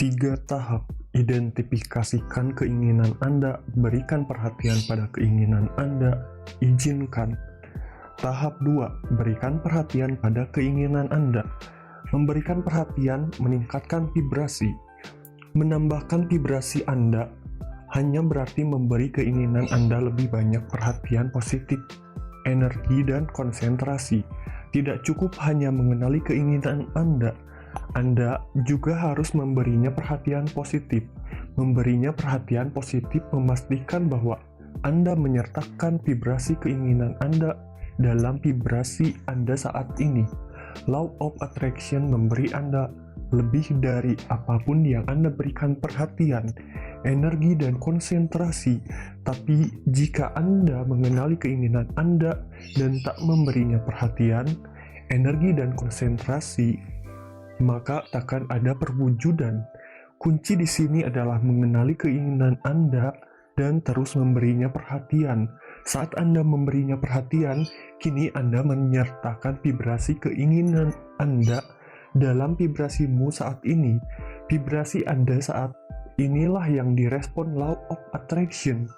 Tiga tahap. Identifikasikan keinginan Anda, berikan perhatian pada keinginan Anda, izinkan. Tahap 2. Berikan perhatian pada keinginan Anda. Memberikan perhatian meningkatkan vibrasi. Menambahkan vibrasi Anda hanya berarti memberi keinginan Anda lebih banyak perhatian positif, energi, dan konsentrasi. Tidak cukup hanya mengenali keinginan Anda juga harus memberinya perhatian positif. Memberinya perhatian positif memastikan bahwa Anda menyertakan vibrasi keinginan Anda dalam vibrasi Anda saat ini. Law of Attraction memberi Anda lebih dari apapun yang Anda berikan perhatian, energi, dan konsentrasi. Tapi jika Anda mengenali keinginan Anda dan tak memberinya perhatian, energi, dan konsentrasi, maka takkan ada perwujudan. Kunci di sini adalah mengenali keinginan Anda dan terus memberinya perhatian. Saat Anda memberinya perhatian, kini Anda menyertakan vibrasi keinginan Anda dalam vibrasimu saat ini. Vibrasi Anda saat inilah yang direspon Law of Attraction.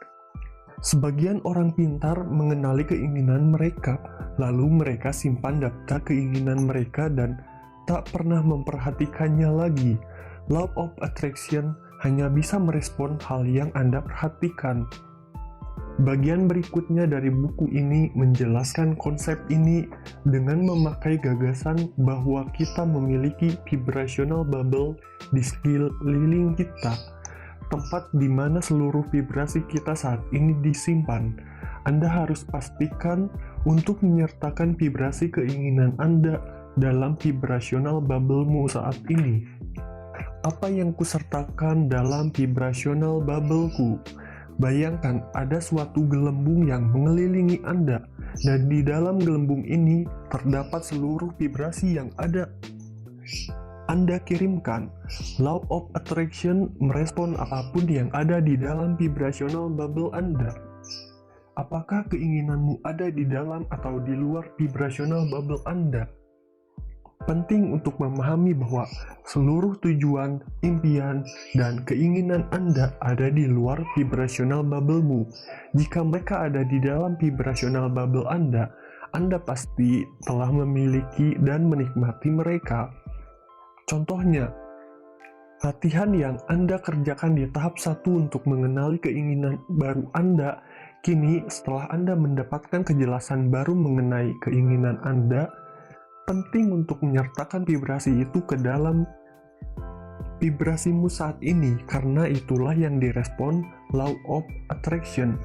Sebagian orang pintar mengenali keinginan mereka, lalu mereka simpan daftar keinginan mereka dan tak pernah memperhatikannya lagi. Law of Attraction hanya bisa merespon hal yang Anda perhatikan. Bagian berikutnya dari buku ini menjelaskan konsep ini dengan memakai gagasan bahwa kita memiliki vibrational bubble di sekeliling kita, tempat di mana seluruh vibrasi kita saat ini disimpan. Anda harus pastikan untuk menyertakan vibrasi keinginan Anda dalam vibrational bubble-mu saat ini. Apa yang kusertakan dalam vibrational bubble-ku? Bayangkan ada suatu gelembung yang mengelilingi Anda, dan di dalam gelembung ini terdapat seluruh vibrasi yang ada Anda kirimkan. Law of Attraction merespon apapun yang ada di dalam vibrational bubble Anda. Apakah keinginanmu ada di dalam atau di luar vibrational bubble Anda? Penting untuk memahami bahwa seluruh tujuan, impian, dan keinginan Anda ada di luar vibrational bubble-mu. Jika mereka ada di dalam vibrational bubble Anda pasti telah memiliki dan menikmati mereka. Contohnya, latihan yang Anda kerjakan di tahap 1 untuk mengenali keinginan baru Anda, kini setelah Anda mendapatkan kejelasan baru mengenai keinginan Anda, penting untuk menyertakan vibrasi itu ke dalam vibrasimu saat ini, karena itulah yang direspon Law of Attraction.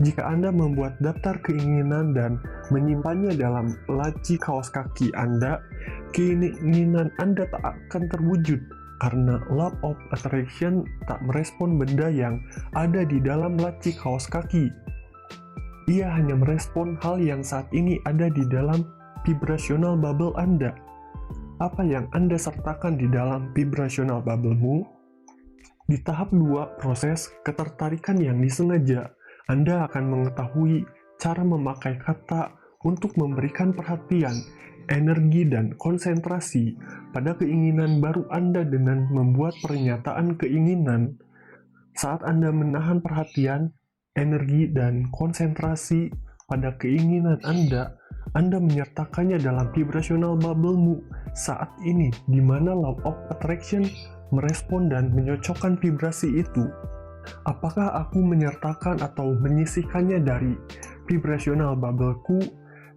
Jika Anda membuat daftar keinginan dan menyimpannya dalam laci kaos kaki Anda, keinginan Anda tak akan terwujud, karena Law of Attraction tak merespon benda yang ada di dalam laci kaos kaki. Ia hanya merespon hal yang saat ini ada di dalam vibrational bubble Anda. Apa yang Anda sertakan di dalam vibrational bubble-mu? Di tahap 2, proses ketertarikan yang disengaja, Anda akan mengetahui cara memakai kata untuk memberikan perhatian, energi, dan konsentrasi pada keinginan baru Anda dengan membuat pernyataan keinginan. Saat Anda menahan perhatian, energi, dan konsentrasi pada keinginan Anda menyertakannya dalam vibrational bubble-mu saat ini, di mana Law of Attraction merespon dan menyocokkan vibrasi itu. Apakah aku menyertakan atau menyisihkannya dari vibrational bubble-ku?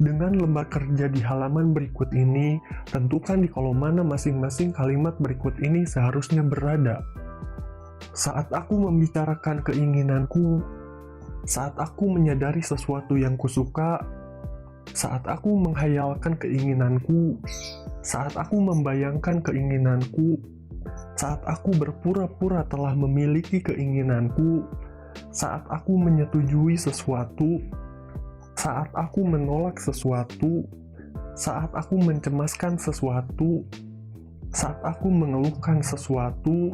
Dengan lembar kerja di halaman berikut ini, tentukan di kolom mana masing-masing kalimat berikut ini seharusnya berada. Saat aku membicarakan keinginanku, saat aku menyadari sesuatu yang kusuka, saat aku menghayalkan keinginanku, saat aku membayangkan keinginanku, saat aku berpura-pura telah memiliki keinginanku, saat aku menyetujui sesuatu, saat aku menolak sesuatu, saat aku mencemaskan sesuatu, saat aku mengeluhkan sesuatu,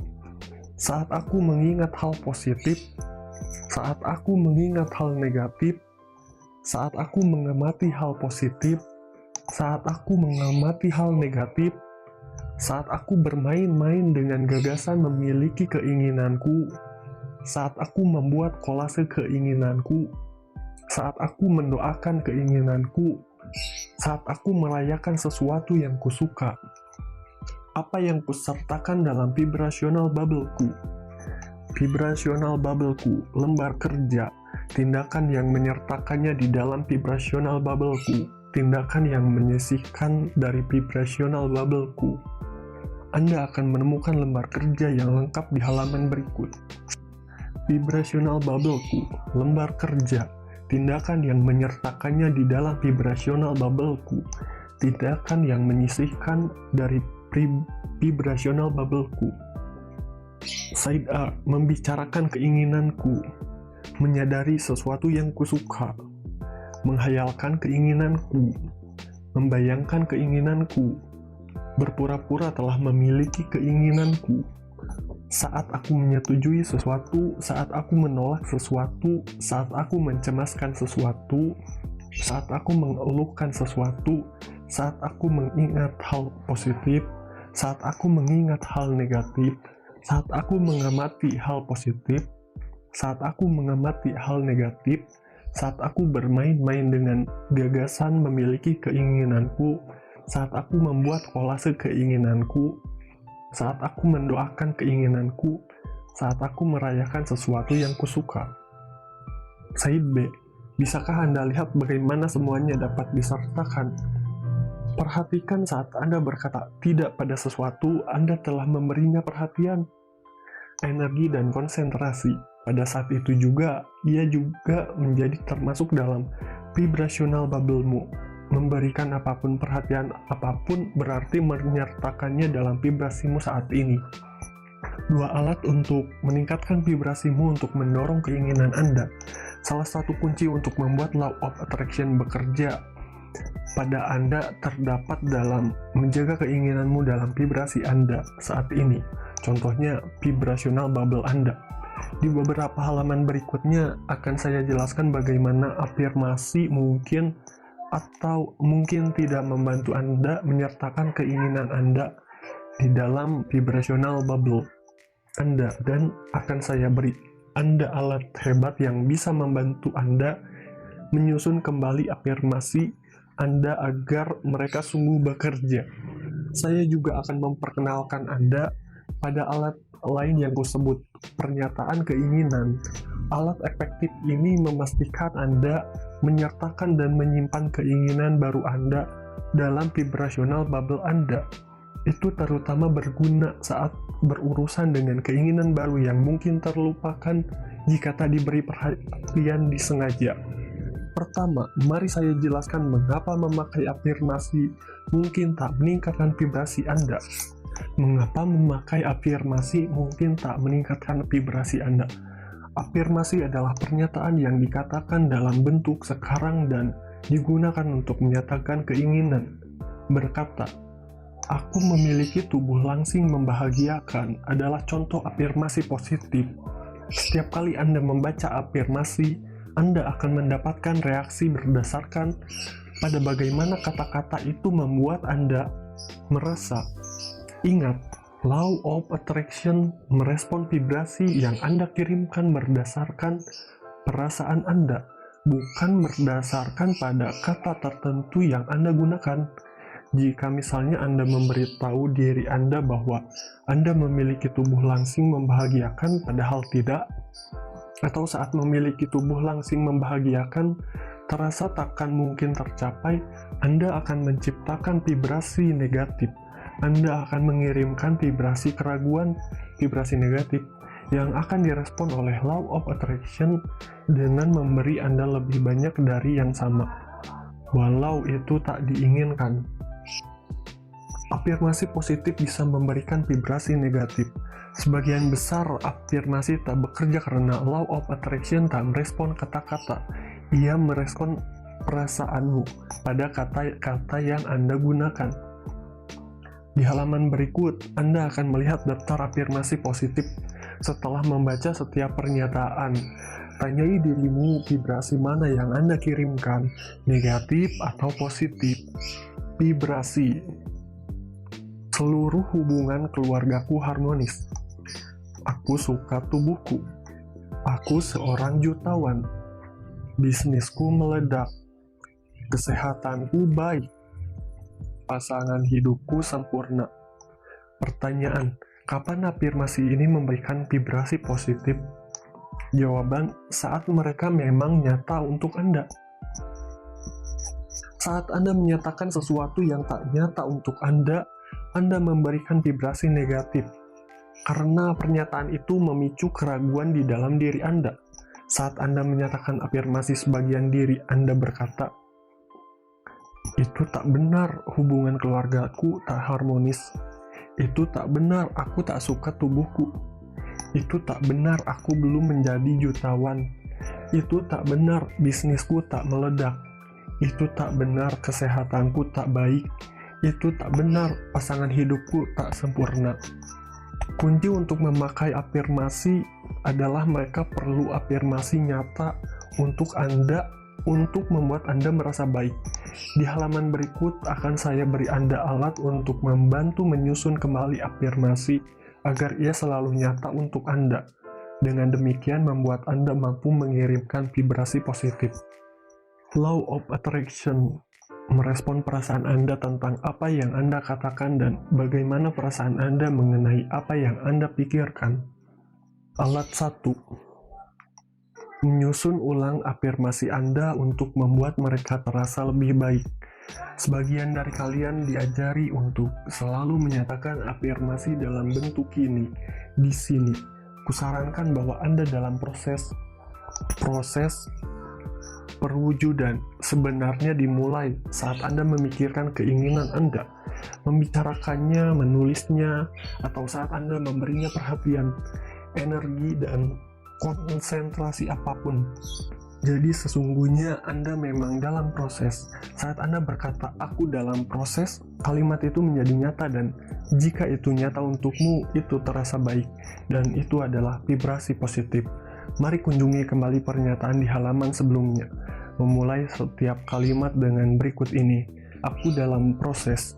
saat aku mengingat hal positif, saat aku mengingat hal negatif, saat aku mengamati hal positif, saat aku mengamati hal negatif, Saat aku bermain-main dengan gagasan memiliki keinginanku, saat aku membuat kolase keinginanku, saat aku mendoakan keinginanku, saat aku merayakan sesuatu yang kusuka. Apa yang kusertakan dalam vibrasional bubble-ku? Vibrasional bubble-ku, lembar kerja, tindakan yang menyertakannya di dalam vibrasional bubble-ku, tindakan yang menyisihkan dari vibrasional bubble-ku. Anda akan menemukan lembar kerja yang lengkap di halaman berikut. Vibrasional bubble-ku, lembar kerja, tindakan yang menyertakannya di dalam vibrasional bubble-ku, tindakan yang menyisihkan dari vibrasional bubble-ku. Side A, membicarakan keinginanku, menyadari sesuatu yang kusuka, menghayalkan keinginanku, membayangkan keinginanku, berpura-pura telah memiliki keinginanku. Saat aku menyetujui sesuatu, saat aku menolak sesuatu, saat aku mencemaskan sesuatu, saat aku mengeluhkan sesuatu, saat aku mengingat hal positif, saat aku mengingat hal negatif, saat aku mengamati hal positif, saat aku mengamati hal negatif, saat aku bermain-main dengan gagasan memiliki keinginanku, saat aku membuat kolase keinginanku, saat aku mendoakan keinginanku, saat aku merayakan sesuatu yang kusuka. Side B, bisakah Anda lihat bagaimana semuanya dapat disertakan? Perhatikan saat Anda berkata tidak pada sesuatu, Anda telah memberinya perhatian, energi, dan konsentrasi. Pada saat itu juga, ia juga menjadi termasuk dalam vibrasional bubble-mu. Memberikan apapun perhatian apapun berarti menyertakannya dalam vibrasimu saat ini. Dua alat untuk meningkatkan vibrasimu untuk mendorong keinginan Anda. Salah satu kunci untuk membuat Law of Attraction bekerja pada Anda terdapat dalam menjaga keinginanmu dalam vibrasi Anda saat ini. Contohnya, vibrasional bubble Anda. Di beberapa halaman berikutnya akan saya jelaskan bagaimana afirmasi mungkin atau mungkin tidak membantu Anda menyertakan keinginan Anda di dalam vibrasional bubble Anda, dan akan saya beri Anda alat hebat yang bisa membantu Anda menyusun kembali afirmasi Anda agar mereka sungguh bekerja. Saya juga akan memperkenalkan Anda pada alat lain yang kusebut pernyataan keinginan. Alat efektif ini memastikan Anda menyertakan dan menyimpan keinginan baru Anda dalam vibrasional bubble Anda. Itu terutama berguna saat berurusan dengan keinginan baru yang mungkin terlupakan jika tak diberi perhatian disengaja. Pertama, mari saya jelaskan mengapa memakai afirmasi mungkin tak meningkatkan vibrasi Anda. Mengapa memakai afirmasi mungkin tak meningkatkan vibrasi Anda? Afirmasi adalah pernyataan yang dikatakan dalam bentuk sekarang dan digunakan untuk menyatakan keinginan. Berkata, "Aku memiliki tubuh langsing membahagiakan" adalah contoh afirmasi positif. Setiap kali Anda membaca afirmasi, Anda akan mendapatkan reaksi berdasarkan pada bagaimana kata-kata itu membuat Anda merasa. Ingat, Law of Attraction merespon vibrasi yang Anda kirimkan berdasarkan perasaan Anda, bukan berdasarkan pada kata tertentu yang Anda gunakan. Jika misalnya Anda memberitahu diri Anda bahwa Anda memiliki tubuh langsing membahagiakan padahal tidak, atau saat memiliki tubuh langsing membahagiakan terasa takkan mungkin tercapai, Anda akan menciptakan vibrasi negatif. Anda akan mengirimkan vibrasi keraguan, vibrasi negatif, yang akan direspon oleh Law of Attraction dengan memberi Anda lebih banyak dari yang sama, walau itu tak diinginkan. Afirmasi positif bisa memberikan vibrasi negatif. Sebagian besar afirmasi tak bekerja karena Law of Attraction tak merespon kata-kata. Ia merespon perasaanmu pada kata-kata yang Anda gunakan. Di halaman berikut, Anda akan melihat daftar afirmasi positif. Setelah membaca setiap pernyataan, tanyai dirimu vibrasi mana yang Anda kirimkan, negatif atau positif. Vibrasi. Seluruh hubungan keluargaku harmonis. Aku suka tubuhku. Aku seorang jutawan. Bisnisku meledak. Kesehatanku baik. Pasangan hidupku sempurna. Pertanyaan, kapan afirmasi ini memberikan vibrasi positif? Jawaban, saat mereka memang nyata untuk Anda. Saat Anda menyatakan sesuatu yang tak nyata untuk Anda memberikan vibrasi negatif. Karena pernyataan itu memicu keraguan di dalam diri Anda. Saat Anda menyatakan afirmasi sebagian diri Anda berkata, itu tak benar, hubungan keluargaku tak harmonis. Itu tak benar, aku tak suka tubuhku. Itu tak benar, aku belum menjadi jutawan. Itu tak benar, bisnisku tak meledak. Itu tak benar, kesehatanku tak baik. Itu tak benar, pasangan hidupku tak sempurna. Kunci untuk memakai afirmasi adalah mereka perlu afirmasi nyata untuk Anda, untuk membuat Anda merasa baik. Di halaman berikut akan saya beri Anda alat untuk membantu menyusun kembali afirmasi agar ia selalu nyata untuk Anda. Dengan demikian membuat Anda mampu mengirimkan vibrasi positif. Law of Attraction merespon perasaan Anda tentang apa yang Anda katakan dan bagaimana perasaan Anda mengenai apa yang Anda pikirkan. Alat 1. Menyusun ulang afirmasi Anda untuk membuat mereka terasa lebih baik. Sebagian dari kalian diajari untuk selalu menyatakan afirmasi dalam bentuk ini. Di sini, kusarankan bahwa Anda dalam proses perwujudan sebenarnya dimulai saat Anda memikirkan keinginan Anda, membicarakannya, menulisnya, atau saat Anda memberinya perhatian, energi, dan konsentrasi apapun. Jadi sesungguhnya Anda memang dalam proses. Saat Anda berkata, aku dalam proses, kalimat itu menjadi nyata dan jika itu nyata untukmu, itu terasa baik. Dan itu adalah vibrasi positif. Mari kunjungi kembali pernyataan di halaman sebelumnya. Memulai setiap kalimat dengan berikut ini. Aku dalam proses.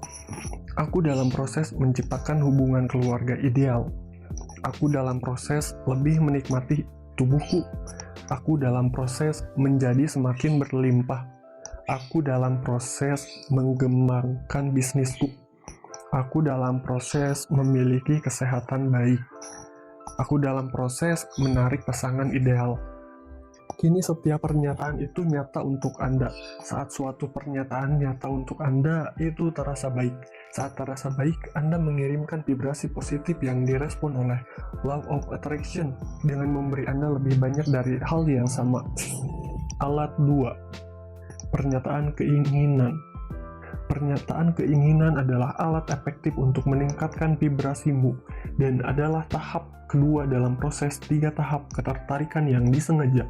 Aku dalam proses menciptakan hubungan keluarga ideal. Aku dalam proses lebih menikmati tubuhku. Aku dalam proses menjadi semakin berlimpah. Aku dalam proses mengembangkan bisnisku. Aku dalam proses memiliki kesehatan baik. Aku dalam proses menarik pasangan ideal. Kini setiap pernyataan itu nyata untuk Anda. Saat suatu pernyataan nyata untuk Anda, itu terasa baik. Saat terasa baik, Anda mengirimkan vibrasi positif yang direspon oleh Law of Attraction dengan memberi Anda lebih banyak dari hal yang sama. Alat 2. Pernyataan keinginan. Pernyataan keinginan adalah alat efektif untuk meningkatkan vibrasimu dan adalah tahap kedua dalam proses 3 tahap ketertarikan yang disengaja.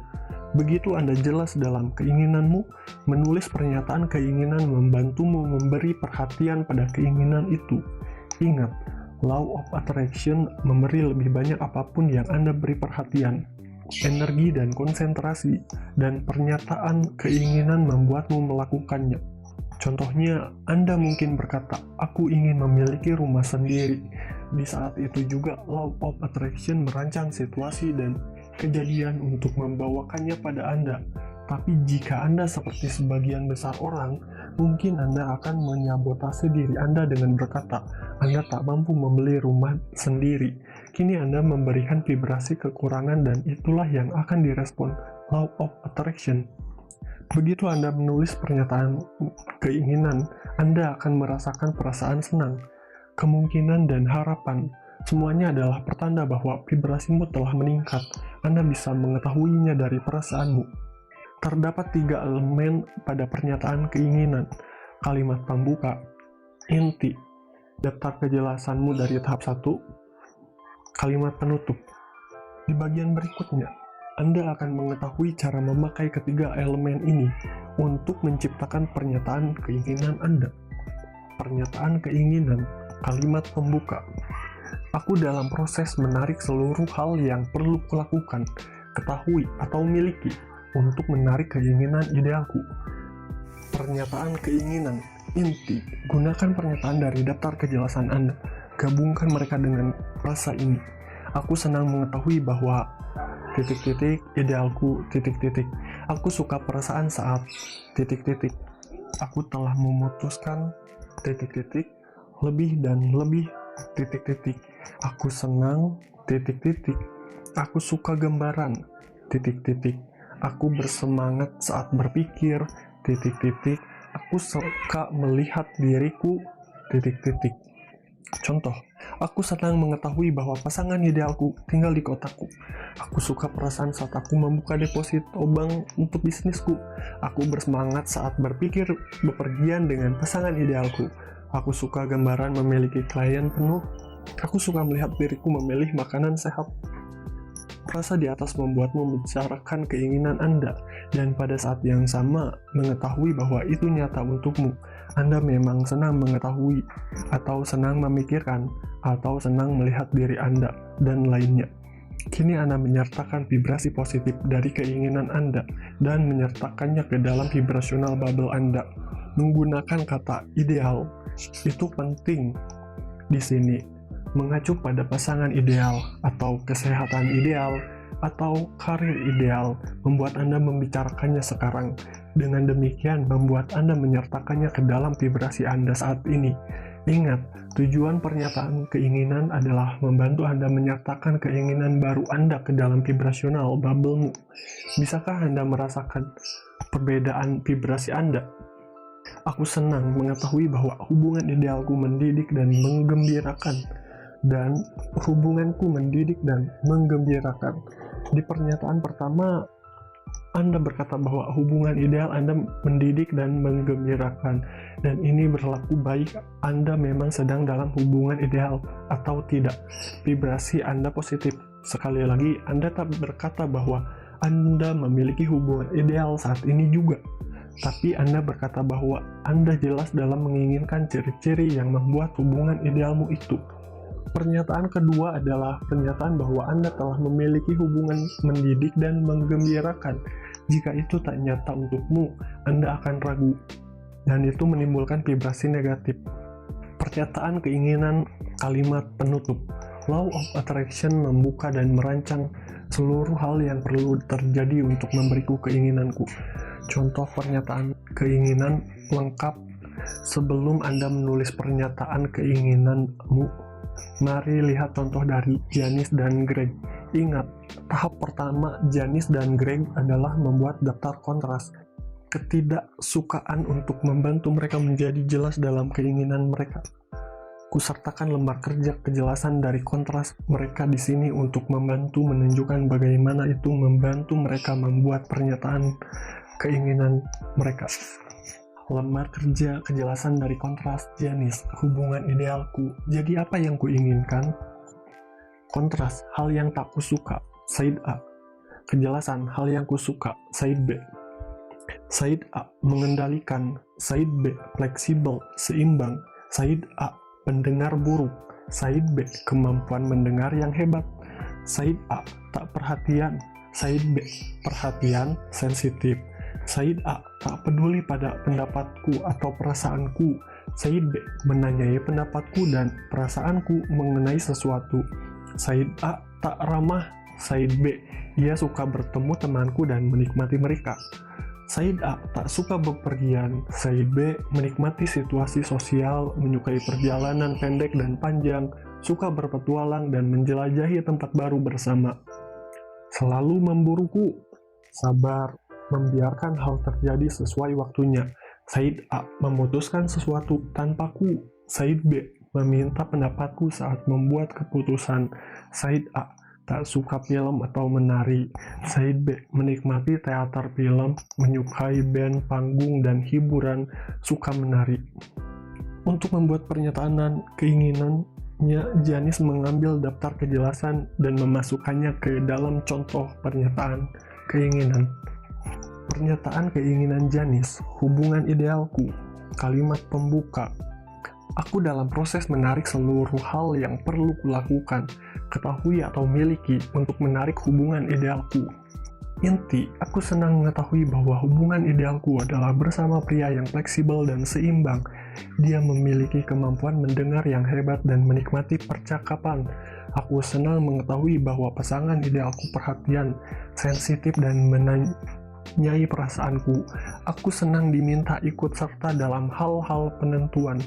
Begitu Anda jelas dalam keinginanmu, menulis pernyataan keinginan membantumu memberi perhatian pada keinginan itu. Ingat, Law of Attraction memberi lebih banyak apapun yang Anda beri perhatian, energi dan konsentrasi, dan pernyataan keinginan membuatmu melakukannya. Contohnya, Anda mungkin berkata, aku ingin memiliki rumah sendiri. Di saat itu juga, Law of Attraction merancang situasi dan kejadian untuk membawakannya pada Anda. Tapi jika Anda seperti sebagian besar orang, mungkin Anda akan menyabotase diri Anda dengan berkata, Anda tak mampu membeli rumah sendiri. Kini Anda memberikan vibrasi kekurangan dan itulah yang akan direspon Law of Attraction. Begitu Anda menulis pernyataan keinginan, Anda akan merasakan perasaan senang, kemungkinan, dan harapan. Semuanya adalah pertanda bahwa vibrasimu telah meningkat. Anda bisa mengetahuinya dari perasaanmu. Terdapat 3 elemen pada pernyataan keinginan. Kalimat pembuka, inti, daftar kejelasanmu dari tahap 1, kalimat penutup. Di bagian berikutnya, Anda akan mengetahui cara memakai ketiga elemen ini untuk menciptakan pernyataan keinginan Anda. Pernyataan keinginan, kalimat pembuka. Aku dalam proses menarik seluruh hal yang perlu kulakukan, ketahui, atau miliki untuk menarik keinginan idealku. Pernyataan keinginan, Inti, gunakan pernyataan dari daftar kejelasan Anda. Gabungkan mereka dengan rasa ini. Aku senang mengetahui bahwa idealku, Aku suka perasaan saat, Aku telah memutuskan, lebih dan lebih, Aku senang, Aku suka gambaran, Aku bersemangat saat berpikir, Aku suka melihat diriku, Contoh, aku senang mengetahui bahwa pasangan idealku tinggal di kotaku. Aku suka perasaan saat aku membuka deposito bank untuk bisnisku. Aku bersemangat saat berpikir bepergian dengan pasangan idealku. Aku suka gambaran memiliki klien penuh. Aku suka melihat diriku memilih makanan sehat. Rasa di atas membuatmu membicarakan keinginan Anda, dan pada saat yang sama mengetahui bahwa itu nyata untukmu. Anda memang senang mengetahui, atau senang memikirkan, atau senang melihat diri Anda, dan lainnya. Kini Anda menyertakan vibrasi positif dari keinginan Anda, dan menyertakannya ke dalam vibrasional bubble Anda. Menggunakan kata ideal, itu penting di sini. Mengacu pada pasangan ideal, atau kesehatan ideal, atau karir ideal, membuat Anda membicarakannya sekarang. Dengan demikian, membuat Anda menyertakannya ke dalam vibrasi Anda saat ini. Ingat, tujuan pernyataan keinginan adalah membantu Anda menyertakan keinginan baru Anda ke dalam vibrasional bubble-mu. Bisakah Anda merasakan perbedaan vibrasi Anda? Aku senang mengetahui bahwa hubungan idealku mendidik dan menggembirakan, dan hubunganku mendidik dan menggembirakan. Di pernyataan pertama, Anda berkata bahwa hubungan ideal Anda mendidik dan menggembirakan, dan ini berlaku baik Anda memang sedang dalam hubungan ideal atau tidak. Vibrasi Anda positif. Sekali lagi, Anda tak berkata bahwa Anda memiliki hubungan ideal saat ini juga, tapi Anda berkata bahwa Anda jelas dalam menginginkan ciri-ciri yang membuat hubungan idealmu itu. Pernyataan kedua adalah pernyataan bahwa Anda telah memiliki hubungan mendidik dan menggembirakan. Jika itu tak nyata untukmu, Anda akan ragu, dan itu menimbulkan vibrasi negatif. Pernyataan keinginan kalimat penutup. Law of Attraction membuka dan merancang seluruh hal yang perlu terjadi untuk memberiku keinginanku. Contoh pernyataan keinginan lengkap sebelum Anda menulis pernyataan keinginanmu. Mari lihat contoh dari Janice dan Greg. Ingat, tahap pertama Janice dan Greg adalah membuat daftar kontras. Ketidaksukaan untuk membantu mereka menjadi jelas dalam keinginan mereka. Kusertakan lembar kerja kejelasan dari kontras mereka di sini untuk membantu menunjukkan bagaimana itu membantu mereka membuat pernyataan keinginan mereka. Lembar kerja kejelasan dari kontras Janice, hubungan idealku. Jadi apa yang kuinginkan? Kontras, hal yang tak kusuka, Said A. Kejelasan, hal yang kusuka, Said B. Said A, mengendalikan, Said B, fleksibel, seimbang, Said A, pendengar buruk, Said B, kemampuan mendengar yang hebat, Said A, tak perhatian, Said B, perhatian, sensitif, Said A, tak peduli pada pendapatku atau perasaanku. Said B, menanyai pendapatku dan perasaanku mengenai sesuatu. Said A, tak ramah. Said B, ia suka bertemu temanku dan menikmati mereka. Said A, tak suka bepergian. Said B, menikmati situasi sosial, menyukai perjalanan pendek dan panjang, suka berpetualang dan menjelajahi tempat baru bersama. Selalu memburuku. Sabar, membiarkan hal terjadi sesuai waktunya. Said A, memutuskan sesuatu tanpaku. Said B, meminta pendapatku saat membuat keputusan. Said A, tak suka film atau menari. Said B, menikmati teater film, menyukai band panggung dan hiburan, suka menari. Untuk membuat pernyataan keinginannya, Janice mengambil daftar kejelasan dan memasukkannya ke dalam contoh pernyataan keinginan. Pernyataan keinginan Janice, hubungan idealku, kalimat pembuka. Aku dalam proses menarik seluruh hal yang perlu kulakukan, ketahui atau miliki untuk menarik hubungan idealku. Inti, aku senang mengetahui bahwa hubungan idealku adalah bersama pria yang fleksibel dan seimbang. Dia memiliki kemampuan mendengar yang hebat dan menikmati percakapan. Aku senang mengetahui bahwa pasangan idealku perhatian, sensitif, dan menanyai perasaanku. Aku senang diminta ikut serta dalam hal-hal penentuan.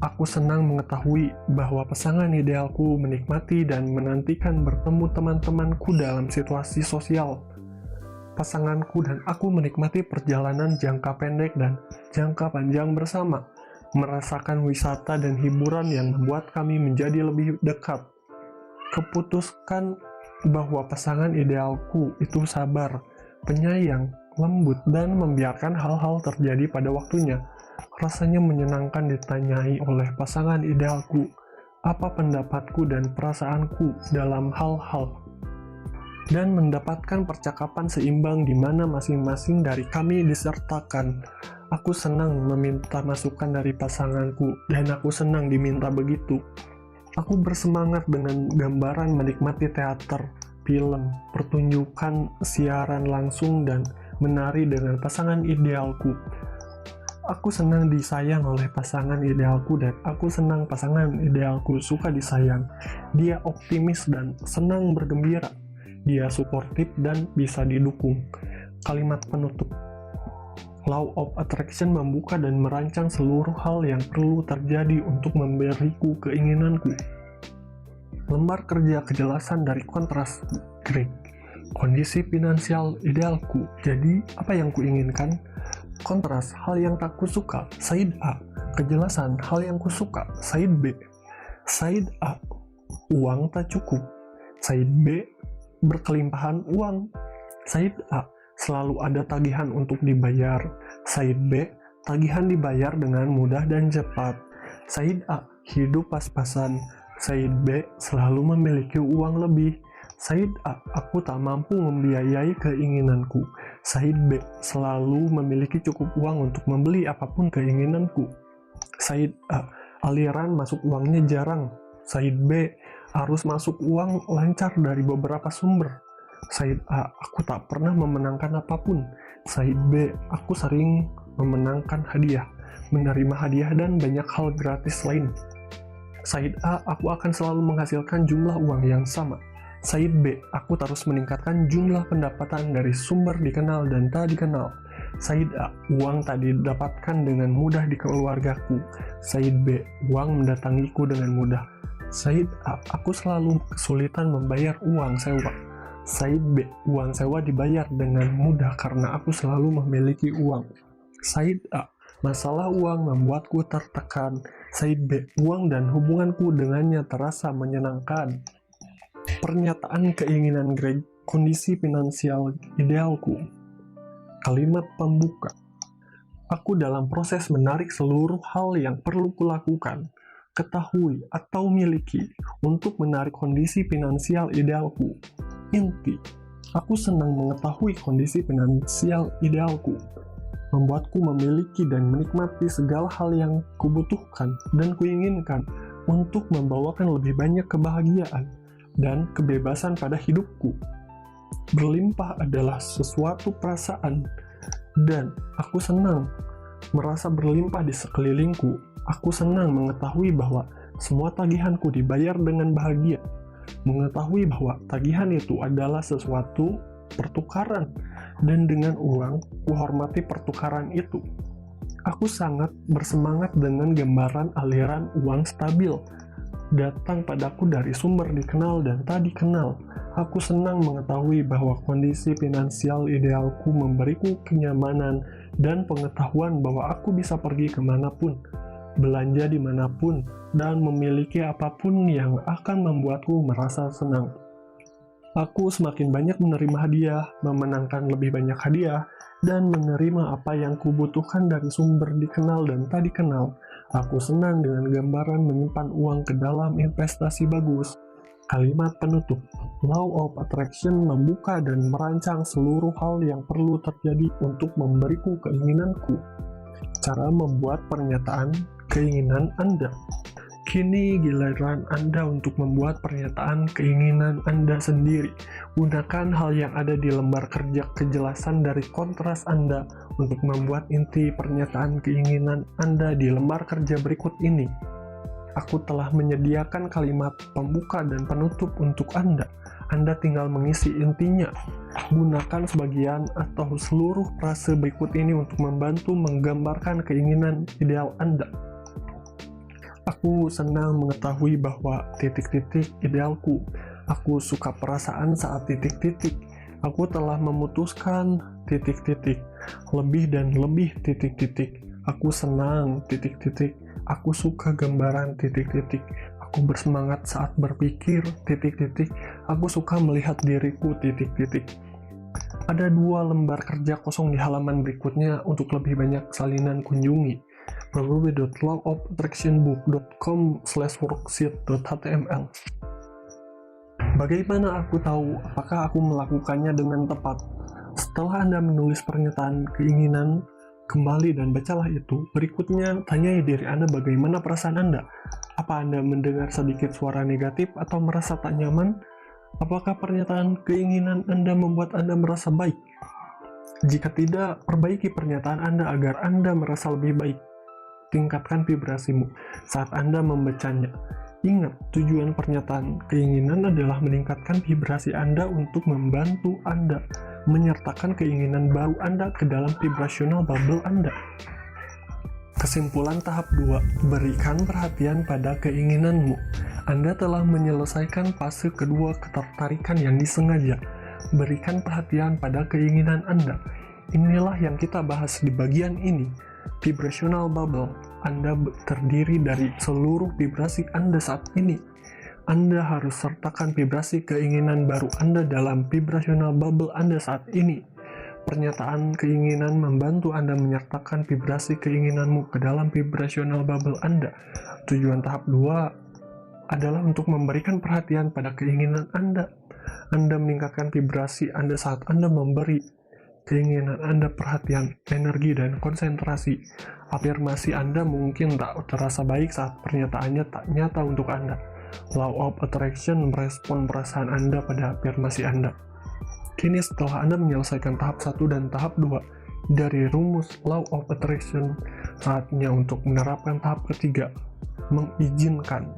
Aku senang mengetahui bahwa pasangan idealku menikmati dan menantikan bertemu teman-temanku dalam situasi sosial. Pasanganku dan aku menikmati perjalanan jangka pendek dan jangka panjang bersama, merasakan wisata dan hiburan yang membuat kami menjadi lebih dekat. Keputuskan bahwa pasangan idealku itu sabar, penyayang, lembut, dan membiarkan hal-hal terjadi pada waktunya. Rasanya menyenangkan ditanyai oleh pasangan idealku apa pendapatku dan perasaanku dalam hal-hal, dan mendapatkan percakapan seimbang di mana masing-masing dari kami disertakan. Aku senang meminta masukan dari pasanganku, dan aku senang diminta begitu. Aku bersemangat dengan gambaran menikmati teater, film, pertunjukan, siaran langsung, dan menari dengan pasangan idealku. Aku senang disayang oleh pasangan idealku dan aku senang pasangan idealku suka disayang. Dia optimis dan senang bergembira. Dia suportif dan bisa didukung. Kalimat penutup. Law of Attraction membuka dan merancang seluruh hal yang perlu terjadi untuk memberiku keinginanku. Lembar kerja kejelasan dari kontras Greg. Kondisi finansial idealku. Jadi, apa yang kuinginkan? Kontras, hal yang tak kusuka, Said A. Kejelasan, hal yang kusuka, Said B. Said A. Uang tak cukup. Said B. Berkelimpahan uang. Said A. Selalu ada tagihan untuk dibayar. Said B. Tagihan dibayar dengan mudah dan cepat. Said A. Hidup pas-pasan. Said B. Selalu memiliki uang lebih. Said A. Aku tak mampu membiayai keinginanku. Said B. Selalu memiliki cukup uang untuk membeli apapun keinginanku. Said A. Aliran masuk uangnya jarang. Said B. Arus masuk uang lancar dari beberapa sumber. Said A. Aku tak pernah memenangkan apapun. Said B. Aku sering memenangkan hadiah, menerima hadiah, dan banyak hal gratis lain. Said A. Aku akan selalu menghasilkan jumlah uang yang sama. Said B. Aku terus meningkatkan jumlah pendapatan dari sumber dikenal dan tak dikenal. Said A. Uang tak didapatkan dengan mudah di keluargaku. Said B. Uang mendatangiku dengan mudah. Said A. Aku selalu kesulitan membayar uang sewa. Said B. Uang sewa dibayar dengan mudah karena aku selalu memiliki uang. Said A. Masalah uang membuatku tertekan. Said B. Uang dan hubunganku dengannya terasa menyenangkan. Pernyataan keinginan Greg, kondisi finansial idealku. Kalimat pembuka. Aku dalam proses menarik seluruh hal yang perlu kulakukan, ketahui, atau miliki untuk menarik kondisi finansial idealku. Inti, aku senang mengetahui kondisi finansial idealku, membuatku memiliki dan menikmati segala hal yang kubutuhkan dan kuinginkan untuk membawakan lebih banyak kebahagiaan dan kebebasan pada hidupku. Berlimpah adalah sesuatu perasaan, dan aku senang merasa berlimpah di sekelilingku. Aku senang mengetahui bahwa semua tagihanku dibayar dengan bahagia, mengetahui bahwa tagihan itu adalah sesuatu pertukaran, dan dengan uang, kuhormati pertukaran itu. Aku sangat bersemangat dengan gambaran aliran uang stabil datang padaku dari sumber dikenal dan tak dikenal. Aku senang mengetahui bahwa kondisi finansial idealku memberiku kenyamanan dan pengetahuan bahwa aku bisa pergi kemanapun, belanja dimanapun, dan memiliki apapun yang akan membuatku merasa senang. Aku semakin banyak menerima hadiah, memenangkan lebih banyak hadiah, dan menerima apa yang kubutuhkan dari sumber dikenal dan tak dikenal. Aku senang dengan gambaran menyimpan uang ke dalam investasi bagus. Kalimat penutup. Law of Attraction membuka dan merancang seluruh hal yang perlu terjadi untuk memberiku keinginanku. Cara membuat pernyataan keinginan Anda. Kini giliran Anda untuk membuat pernyataan keinginan Anda sendiri. Gunakan hal yang ada di lembar kerja kejelasan dari kontras Anda untuk membuat inti pernyataan keinginan Anda di lembar kerja berikut ini. Aku telah menyediakan kalimat pembuka dan penutup untuk Anda. Anda tinggal mengisi intinya. Gunakan sebagian atau seluruh frase berikut ini untuk membantu menggambarkan keinginan ideal Anda. Aku senang mengetahui bahwa titik-titik idealku. Aku suka perasaan saat titik-titik. Aku telah memutuskan titik-titik. Lebih dan lebih titik-titik. Aku senang titik-titik. Aku suka gambaran titik-titik. Aku bersemangat saat berpikir titik-titik. Aku suka melihat diriku titik-titik. Ada 2 lembar kerja kosong di halaman berikutnya. Untuk lebih banyak salinan kunjungi www.lawofattractionbook.com/worksheet.html. Bagaimana aku tahu apakah aku melakukannya dengan tepat? Setelah Anda menulis pernyataan keinginan, kembali dan bacalah itu. Berikutnya, tanyai diri Anda bagaimana perasaan Anda. Apa Anda mendengar sedikit suara negatif atau merasa tak nyaman? Apakah pernyataan keinginan Anda membuat Anda merasa baik? Jika tidak, perbaiki pernyataan Anda agar Anda merasa lebih baik. Tingkatkan vibrasimu saat Anda membacanya. Ingat, tujuan pernyataan keinginan adalah meningkatkan vibrasi Anda untuk membantu Anda menyertakan keinginan baru Anda ke dalam vibrational bubble Anda. Kesimpulan tahap 2, berikan perhatian pada keinginanmu. Anda telah menyelesaikan fase kedua ketertarikan yang disengaja. Berikan perhatian pada keinginan Anda. Inilah yang kita bahas di bagian ini. Vibrational bubble Anda terdiri dari seluruh vibrasi Anda saat ini. Anda harus sertakan vibrasi keinginan baru Anda dalam vibrational bubble Anda saat ini. Pernyataan keinginan membantu Anda menyertakan vibrasi keinginanmu ke dalam vibrational bubble Anda. Tujuan tahap 2 adalah untuk memberikan perhatian pada keinginan Anda. Anda meningkatkan vibrasi Anda saat Anda memberi keinginan Anda perhatian, energi, dan konsentrasi. Afirmasi Anda mungkin tak terasa baik saat pernyataannya tak nyata untuk Anda. Law of Attraction merespon perasaan Anda pada afirmasi Anda. Kini setelah Anda menyelesaikan tahap 1 dan tahap 2 dari rumus Law of Attraction, saatnya untuk menerapkan tahap ketiga, mengizinkan.